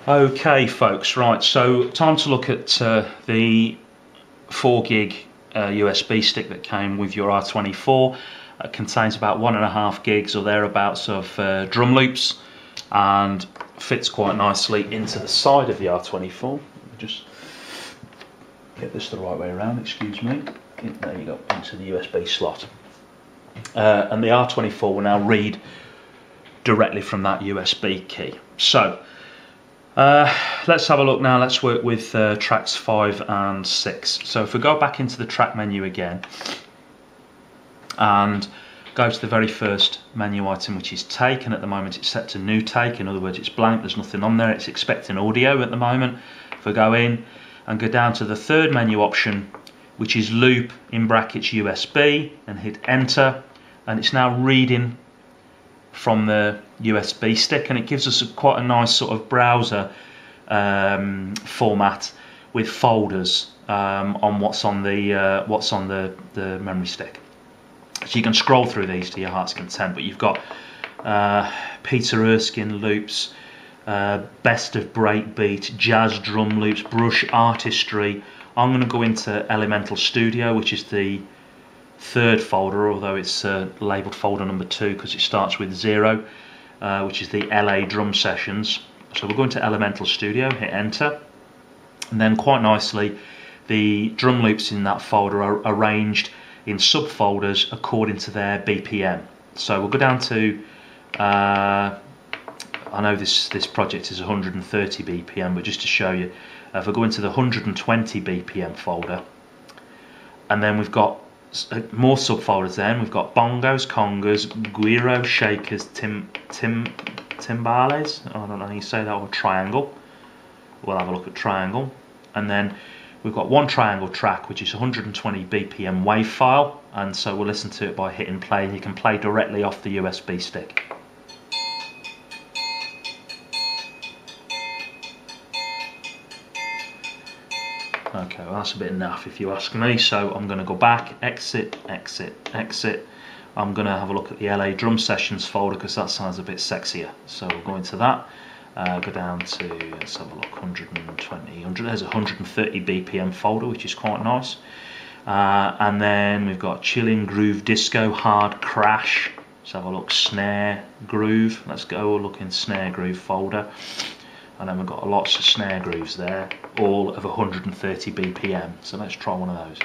Okay folks, right, so time to look at the 4 gig USB stick that came with your R24. It contains about 1.5 gigs or thereabouts of drum loops and fits quite nicely into the side of the R24. Let me just get this the right way around, excuse me. There you go, into the USB slot. And the R24 will now read directly from that USB key. So let's have a look now. Let's work with tracks 5 and 6. So if we go back into the track menu again and go to the very first menu item, which is take, and at the moment it's set to new take. In other words, it's blank, there's nothing on there, it's expecting audio at the moment. If we go in and go down to the third menu option, which is loop in brackets USB, and hit enter, and it's now reading from the USB stick, and it gives us quite a nice sort of browser format with folders on what's on the memory stick. So you can scroll through these to your heart's content, but you've got Peter Erskine loops, best of breakbeat, jazz drum loops, brush artistry. I'm going to go into Elemental Studio, which is the third folder, although it's labelled folder number 2 because it starts with 0, which is the LA drum sessions. So we'll go into Elemental Studio, hit enter, and then quite nicely the drum loops in that folder are arranged in subfolders according to their BPM. So we'll go down to I know this project is 130 BPM, but just to show you, if I go into the 120 BPM folder, and then we've got more subfolders. Then we've got bongos, congas, guiro, shakers, timbales, I don't know how you say that, or triangle. We'll have a look at triangle, and then we've got one triangle track which is 120 BPM wave file, and so we'll listen to it by hitting play, and you can play directly off the USB stick. Okay, well that's a bit naff if you ask me, so I'm going to go back, exit, exit, exit. I'm going to have a look at the LA Drum Sessions folder because that sounds a bit sexier. So we'll go into that, go down to, let's have a look, 120, there's a 130 BPM folder, which is quite nice. And then we've got Chilling Groove Disco, Hard Crash. Let's have a look, Snare Groove. Let's go look in Snare Groove folder. And then we've got lots of snare grooves there, all of 130 BPM. So let's try one of those.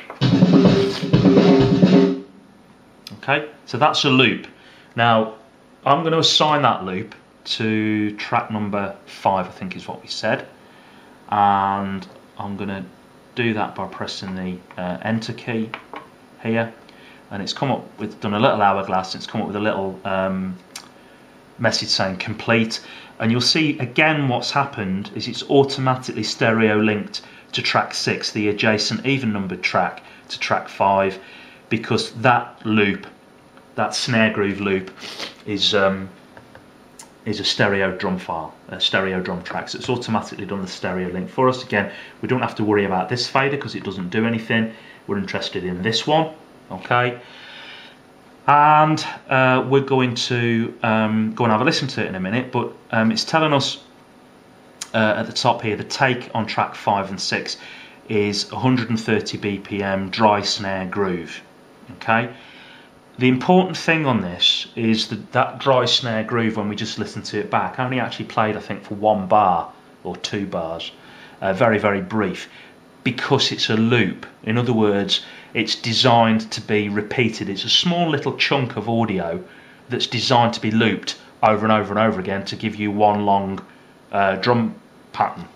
Okay, so that's a loop. Now, I'm going to assign that loop to track number 5, I think is what we said. And I'm going to do that by pressing the enter key here. And it's come up with, done a little hourglass, it's come up with a little message saying complete, and you'll see again what's happened is it's automatically stereo linked to track 6, the adjacent even numbered track, to track 5, because that loop, that snare groove loop, is a stereo drum file, a stereo drum track, so it's automatically done the stereo link for us. Again, we don't have to worry about this fader because it doesn't do anything. We're interested in this one, okay? And we're going to go and have a listen to it in a minute, but it's telling us at the top here the take on track 5 and 6 is 130 BPM dry snare groove. Okay, the important thing on this is that dry snare groove, when we just listened to it back, only actually played I think for 1 bar or 2 bars, very, very brief, because it's a loop. In other words, it's designed to be repeated. It's a small little chunk of audio that's designed to be looped over and over and over again to give you one long drum pattern.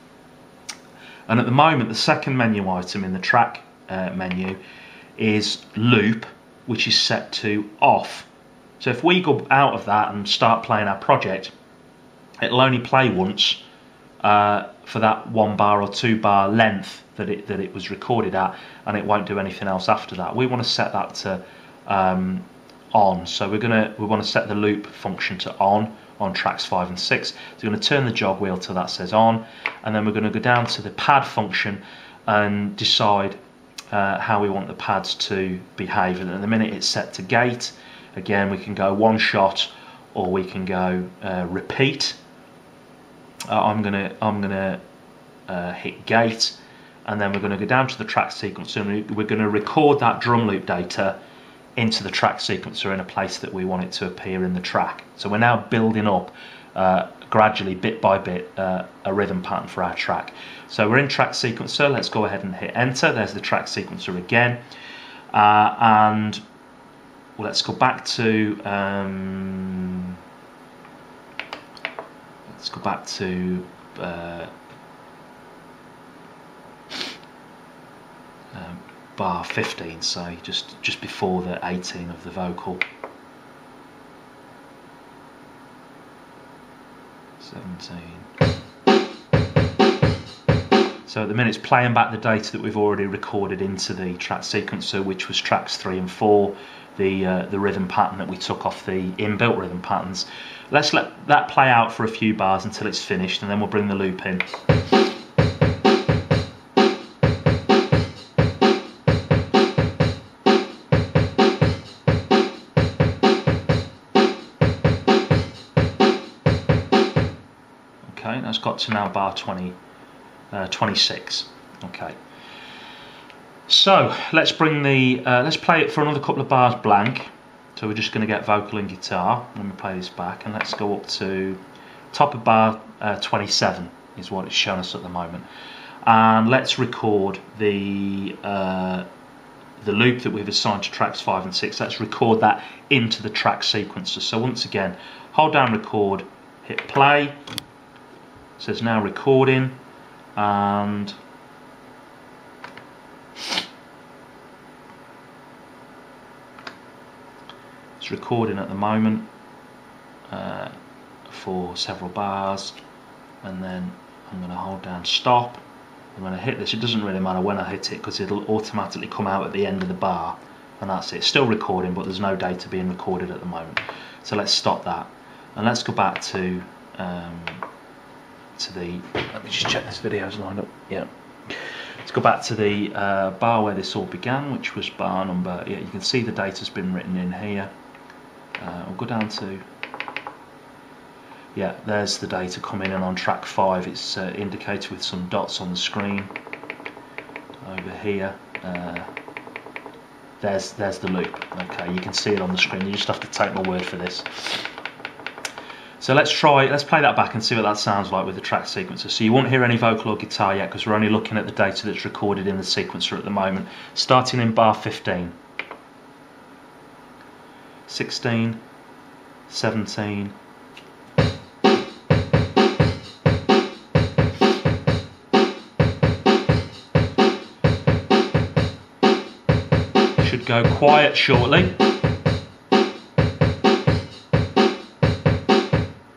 And at the moment, the second menu item in the track menu is loop, which is set to off. So if we go out of that and start playing our project, it'll only play once for that 1 bar or 2 bar length that it was recorded at, and it won't do anything else after that. We want to set that to on, so we want to set the loop function to on tracks 5 and 6. So we're going to turn the jog wheel till that says on, and then we're going to go down to the pad function and decide how we want the pads to behave. And at the minute it's set to gate. Again, we can go 1 shot or we can go repeat. I'm gonna hit gate, and then we're going to go down to the track sequencer, and we're going to record that drum loop data into the track sequencer in a place that we want it to appear in the track. So we're now building up gradually, bit by bit, a rhythm pattern for our track. So we're in track sequencer. Let's go ahead and hit enter. There's the track sequencer again, and let's go back to bar 15, so just before the 18 of the vocal. 17. So at the minute it's playing back the data that we've already recorded into the track sequencer, which was tracks 3 and 4, the rhythm pattern that we took off the inbuilt rhythm patterns. Let's let that play out for a few bars until it's finished, and then we'll bring the loop in. Okay, that's got to now bar 26. Okay, so let's bring the let's play it for another couple of bars blank. So we're just going to get vocal and guitar. Let me play this back, and let's go up to top of bar 27 is what it's showing us at the moment, and let's record the loop that we've assigned to tracks 5 and 6. Let's record that into the track sequencer. So once again, hold down record, hit play. It says now recording, and it's recording at the moment for several bars, and then I'm going to hold down stop. I'm going to hit this. It doesn't really matter when I hit it because it'll automatically come out at the end of the bar, and that's it. It's still recording, but there's no data being recorded at the moment. So let's stop that, and let's go back to the, let me just check this video's lined up. Yeah, let's go back to the bar where this all began, which was bar number, yeah, you can see the data's been written in here. We'll go down to, yeah, there's the data coming in on track 5. It's indicated with some dots on the screen over here. There's the loop. Okay, you can see it on the screen. You just have to take my word for this. So let's play that back and see what that sounds like with the track sequencer. So you won't hear any vocal or guitar yet because we're only looking at the data that's recorded in the sequencer at the moment. Starting in bar 15, 16, 17, should go quiet shortly.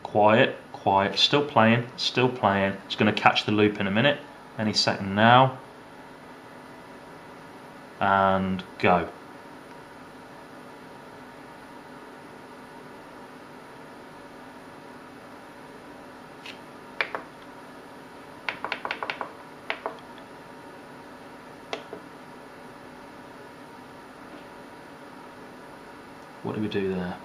Quiet, quiet, still playing, still playing. It's going to catch the loop in a minute, any second now. And go. What do we do there?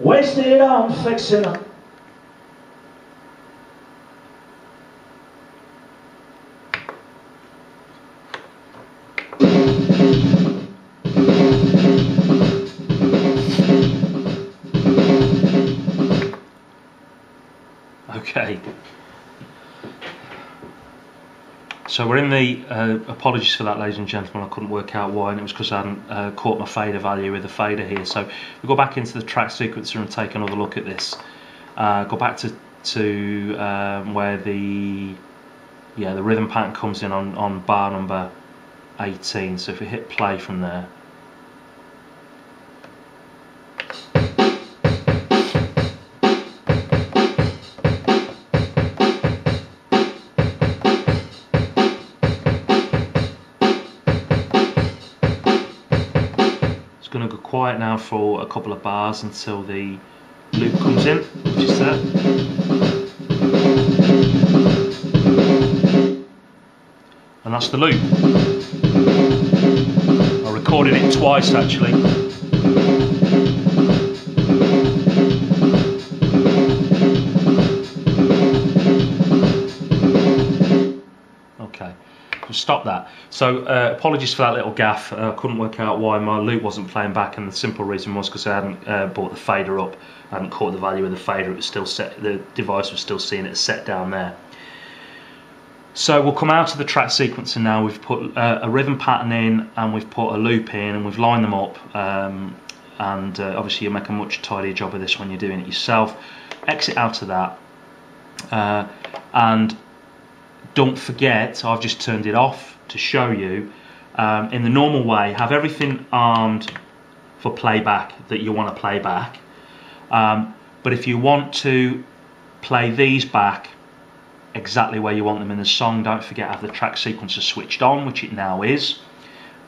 Wasted on fixing them. Okay. So we're in the, apologies for that ladies and gentlemen, I couldn't work out why, and it was because I hadn't caught my fader value with the fader here. So we go back into the track sequencer and take another look at this. Go back to where the rhythm pattern comes in on bar number 18. So if we hit play from there, going to go quiet now for a couple of bars until the loop comes in, which is there. And that's the loop. I recorded it twice actually. Okay. Stop that. So apologies for that little gaff. I couldn't work out why my loop wasn't playing back, and the simple reason was because I hadn't brought the fader up. I hadn't caught the value of the fader. It was still set. The device was still seeing it set down there. So we'll come out of the track sequencer now. We've put a rhythm pattern in, and we've put a loop in, and we've lined them up. And obviously, you'll make a much tidier job of this when you're doing it yourself. Exit out of that, and don't forget, I've just turned it off to show you. In the normal way, have everything armed for playback that you want to play back. But if you want to play these back exactly where you want them in the song, don't forget to have the track sequencer switched on, which it now is.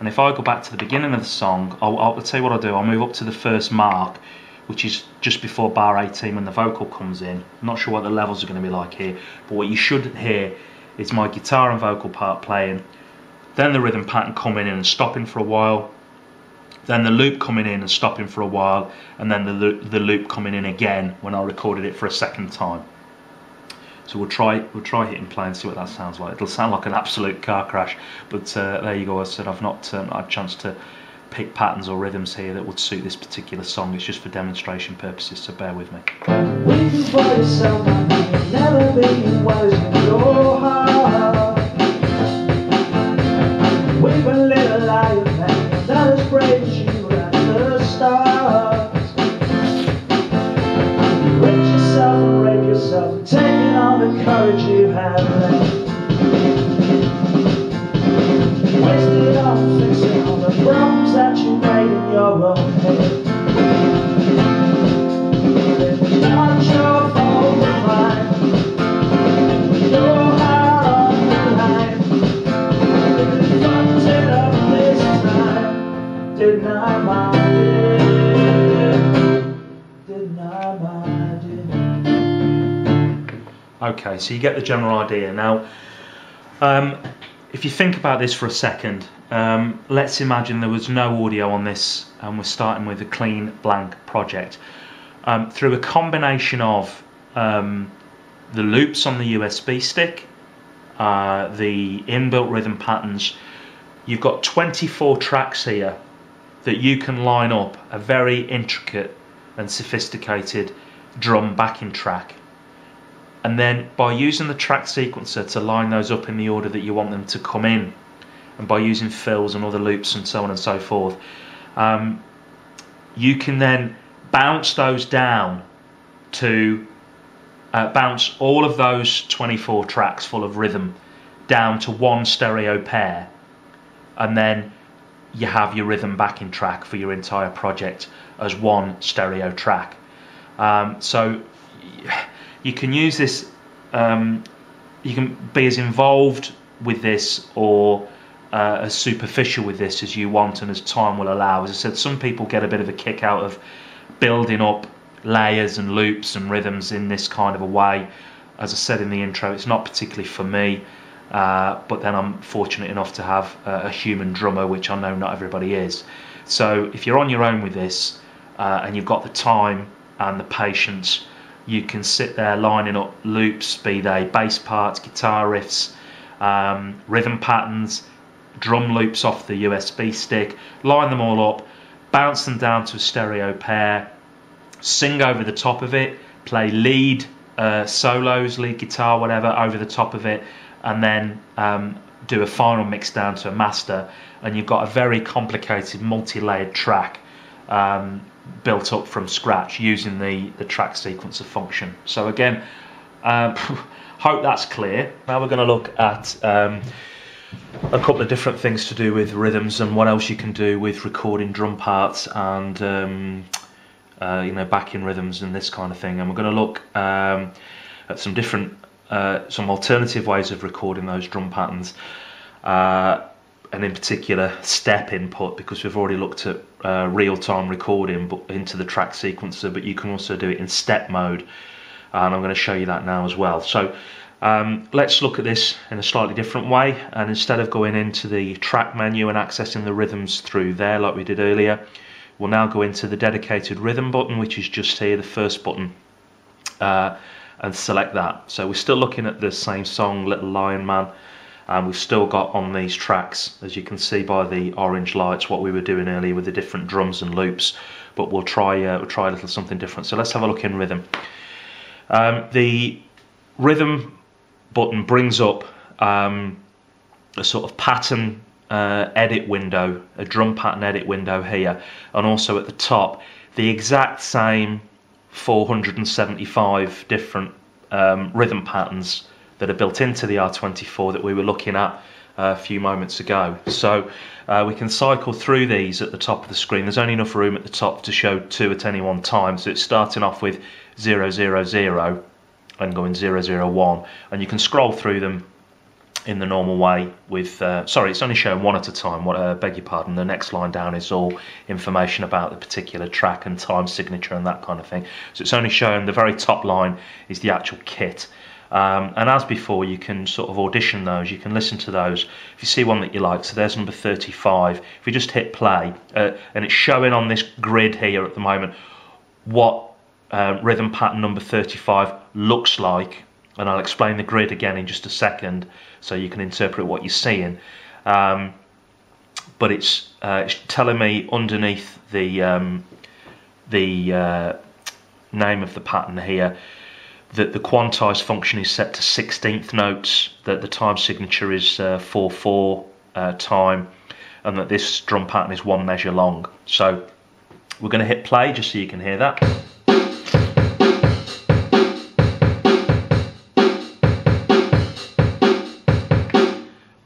And if I go back to the beginning of the song, I'll tell you what I'll do. I'll move up to the first mark, which is just before bar 18 when the vocal comes in. I'm not sure what the levels are going to be like here, but what you should hear is my guitar and vocal part playing, then the rhythm pattern coming in and stopping for a while, then the loop coming in and stopping for a while, and then the loop coming in again when I recorded it for a second time. So we'll try hitting play and see what that sounds like. It'll sound like an absolute car crash, but there you go. I said I've not had a chance to pick patterns or rhythms here that would suit this particular song. It's just for demonstration purposes, so bear with me. Waiting for yourself, never being what is in your heart. We've a little liar, man, not as brave as you at the start. Break yourself and break yourself, and taking all the courage you have left. Wasted on fixing all the problems that you made in your own head. But it was not your fault or mine. It was your heart on the line. Really fucked it up this time. Didn't I mind it? Didn't I mind it? Okay, so you get the general idea. Now, if you think about this for a second, let's imagine there was no audio on this and we're starting with a clean blank project. Through a combination of the loops on the USB stick, the inbuilt rhythm patterns, you've got 24 tracks here that you can line up a very intricate and sophisticated drum backing track. And then by using the track sequencer to line those up in the order that you want them to come in, and by using fills and other loops and so on and so forth, you can then bounce those down to bounce all of those 24 tracks full of rhythm down to one stereo pair, and then you have your rhythm backing track for your entire project as one stereo track. So you can use this, you can be as involved with this or as superficial with this as you want and as time will allow. As I said, some people get a bit of a kick out of building up layers and loops and rhythms in this kind of a way. As I said in the intro, it's not particularly for me, but then I'm fortunate enough to have a human drummer, which I know not everybody is. So if you're on your own with this and you've got the time and the patience. You can sit there lining up loops, be they bass parts, guitar riffs, rhythm patterns, drum loops off the USB stick, line them all up, bounce them down to a stereo pair, sing over the top of it, play lead solos, lead guitar, whatever, over the top of it, and then do a final mix down to a master, and you've got a very complicated multi-layered track built up from scratch using the track sequencer function. So again, hope that's clear. Now we're going to look at a couple of different things to do with rhythms and what else you can do with recording drum parts and you know, backing rhythms and this kind of thing. And we're going to look at some different some alternative ways of recording those drum patterns, and in particular step input, because we've already looked at real-time recording but into the track sequencer, but you can also do it in step mode, and I'm going to show you that now as well. So let's look at this in a slightly different way, and instead of going into the track menu and accessing the rhythms through there like we did earlier, we'll now go into the dedicated rhythm button, which is just here, the first button, and select that. So we're still looking at the same song, Little Lion Man, and we've still got on these tracks, as you can see by the orange lights, what we were doing earlier with the different drums and loops, but we'll try a little something different. So let's have a look in rhythm. The rhythm button brings up a sort of pattern edit window, a drum pattern edit window here, and also at the top the exact same 475 different rhythm patterns that are built into the R24 that we were looking at a few moments ago. So we can cycle through these at the top of the screen. There's only enough room at the top to show 2 at any one time, so it's starting off with 000 and going 001, and you can scroll through them in the normal way with, sorry, it's only showing 1 at a time, beg your pardon. The next line down is all information about the particular track and time signature and that kind of thing. So it's only showing, the very top line is the actual kit. And as before, you can sort of audition those, you can listen to those. If you see one that you like, so there's number 35, if you just hit play, and it's showing on this grid here at the moment what rhythm pattern number 35 looks like, and I'll explain the grid again in just a second so you can interpret what you're seeing. But it's telling me underneath the name of the pattern here that the quantized function is set to 16th notes, that the time signature is 4/4 time, and that this drum pattern is 1 measure long. So we're going to hit play just so you can hear that.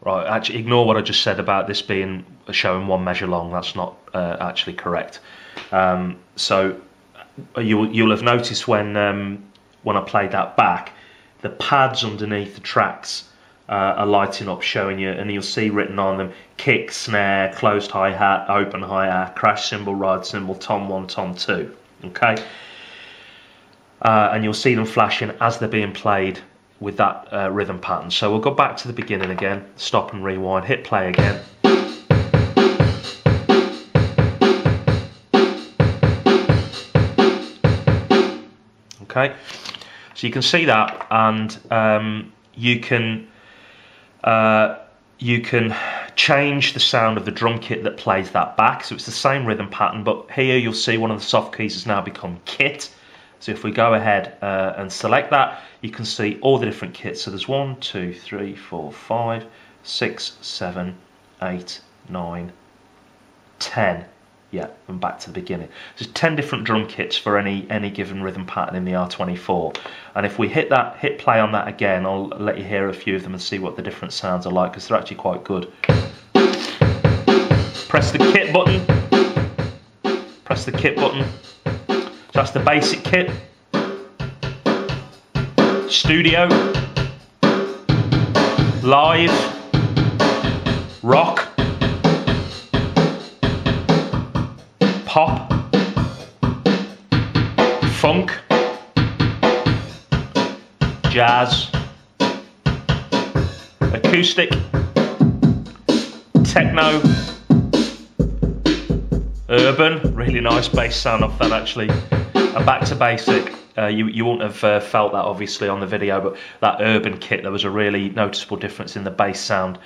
Right, actually ignore what I just said about this being showing 1 measure long. That's not actually correct. So you'll have noticed when I played that back, the pads underneath the tracks are lighting up, showing you, and you'll see written on them kick, snare, closed hi-hat, open hi-hat, crash cymbal, ride cymbal, tom 1, tom 2. Okay, and you'll see them flashing as they're being played with that rhythm pattern. So we'll go back to the beginning again, stop and rewind, hit play again. Okay, so you can see that, and you can change the sound of the drum kit that plays that back. So it's the same rhythm pattern, but here you'll see one of the soft keys has now become kit. So if we go ahead and select that, you can see all the different kits. So there's 1, 2, 3, 4, 5, 6, 7, 8, 9, 10. Yeah, and back to the beginning. There's 10 different drum kits for any given rhythm pattern in the R24. And if we hit play on that again, I'll let you hear a few of them and see what the different sounds are like, because they're actually quite good. Press the kit button. Press the kit button. So that's the basic kit. Studio. Live. Rock. Pop, funk, jazz, acoustic, techno, urban, really nice bass sound off that actually, And back to basic. You won't have felt that obviously on the video, but that urban kit, there was a really noticeable difference in the bass sound,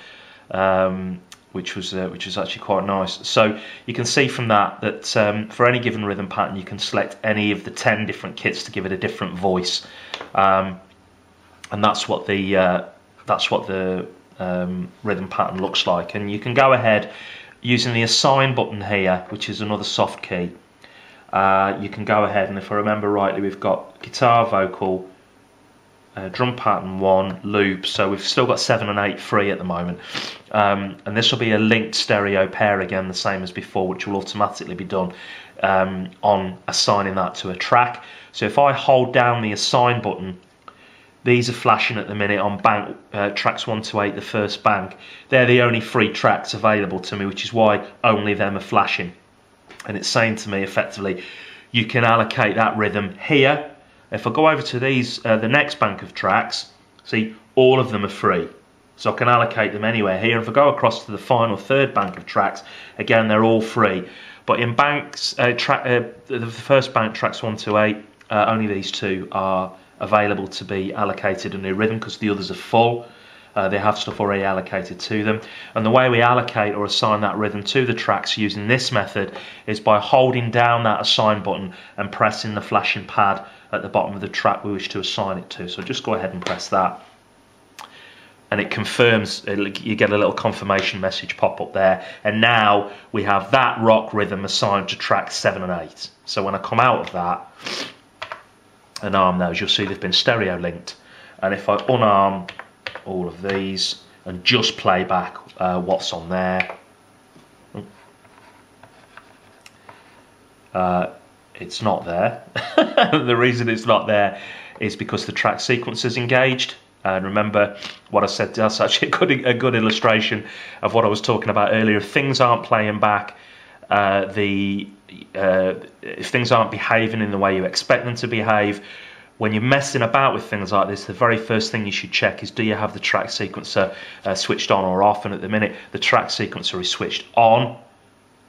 which was actually quite nice. So you can see from that for any given rhythm pattern, you can select any of the 10 different kits to give it a different voice, and that's what the rhythm pattern looks like. And you can go ahead using the assign button here, which is another soft key. You can go ahead, and if I remember rightly, we've got guitar, vocal, drum pattern 1, loop, so we've still got 7 and 8 free at the moment. And this will be a linked stereo pair again, the same as before, which will automatically be done on assigning that to a track. So if I hold down the assign button, these are flashing at the minute on bank tracks 1 to 8, the first bank. They're the only free tracks available to me, which is why only them are flashing. And it's saying to me effectively, you can allocate that rhythm here. If I go over to these, the next bank of tracks, see, all of them are free. So I can allocate them anywhere here. If I go across to the final third bank of tracks, again, they're all free. But in banks, the first bank, tracks 1 to 8, only these 2 are available to be allocated a new rhythm because the others are full. They have stuff already allocated to them. And the way we allocate or assign that rhythm to the tracks using this method is by holding down that assign button and pressing the flashing pad at the bottom of the track we wish to assign it to. So just go ahead and press that. And it confirms, you get a little confirmation message pop up there. And now we have that rock rhythm assigned to tracks 7 and 8. So when I come out of that and arm those, you'll see they've been stereo linked. And if I unarm all of these and just play back what's on there, it's not there. The reason it's not there is because the track sequence is engaged. And remember what I said, that's actually a good illustration of what I was talking about earlier. If things aren't playing back, if things aren't behaving in the way you expect them to behave, when you're messing about with things like this, the very first thing you should check is, do you have the track sequencer switched on or off? And at the minute, the track sequencer is switched on,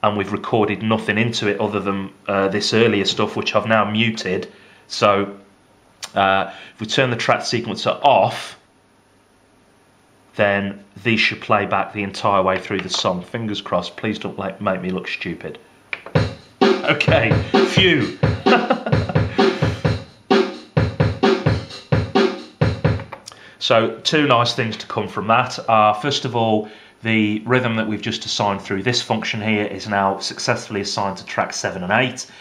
and we've recorded nothing into it other than this earlier stuff, which I've now muted. So if we turn the track sequencer off, then these should play back the entire way through the song. Fingers crossed, please don't make me look stupid. Okay, phew. So 2 nice things to come from that are, first of all, the rhythm that we've just assigned through this function here is now successfully assigned to tracks 7 and 8.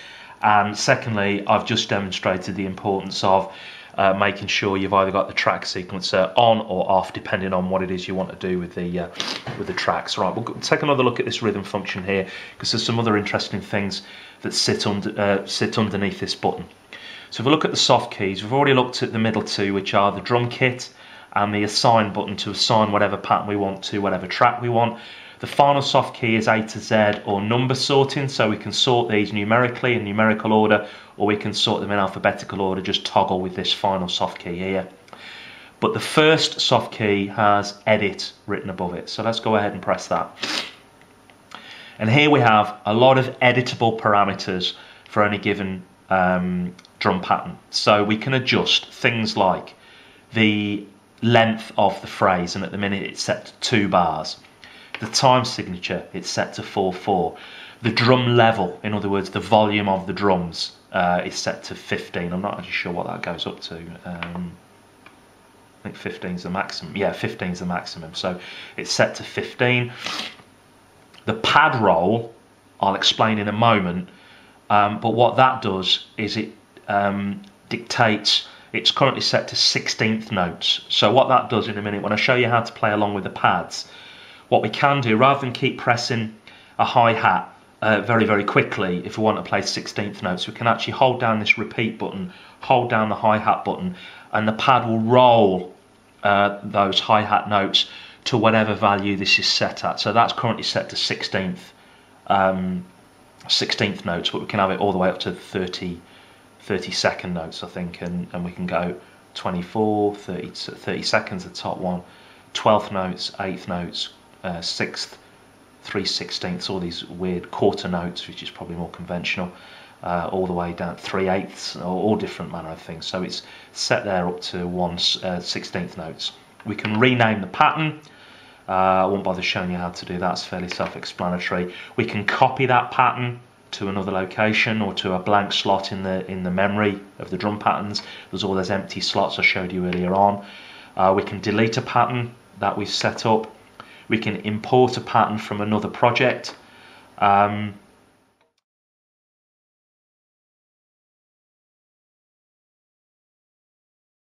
And secondly, I've just demonstrated the importance of making sure you've either got the track sequencer on or off, depending on what it is you want to do with the tracks. Right, we'll take another look at this rhythm function here, because there's some other interesting things that sit underneath this button. So if we look at the soft keys, we've already looked at the middle 2, which are the drum kit and the assign button to assign whatever pattern we want to whatever track we want. The final soft key is A to Z or number sorting, so we can sort these numerically in numerical order, or we can sort them in alphabetical order, just toggle with this final soft key here. But the first soft key has edit written above it, so let's go ahead and press that. And here we have a lot of editable parameters for any given drum pattern. So we can adjust things like the length of the phrase, and at the minute it's set to 2 bars. The time signature, it's set to 4/4. The drum level, in other words, the volume of the drums, is set to 15. I'm not actually sure what that goes up to. I think 15 is the maximum. Yeah, 15 is the maximum. So it's set to 15. The pad roll, I'll explain in a moment. But what that does is it dictates. It's currently set to 16th notes. So what that does in a minute, when I show you how to play along with the pads, what we can do, rather than keep pressing a hi-hat very, very quickly, if we want to play 16th notes, we can actually hold down this repeat button, hold down the hi-hat button, and the pad will roll those hi-hat notes to whatever value this is set at. So that's currently set to 16th notes, but we can have it all the way up to 30-second notes, I think, and we can go 24, 30 seconds, the top one, 12th notes, 8th notes, 6th, 3/16, all these weird quarter notes, which is probably more conventional, all the way down 3/8, all different manner of things. So it's set there up to 1/16 notes. We can rename the pattern. I won't bother showing you how to do that, it's fairly self-explanatory. We can copy that pattern to another location or to a blank slot in the memory of the drum patterns. There's all those empty slots I showed you earlier on. We can delete a pattern that we've set up. We can import a pattern from another project.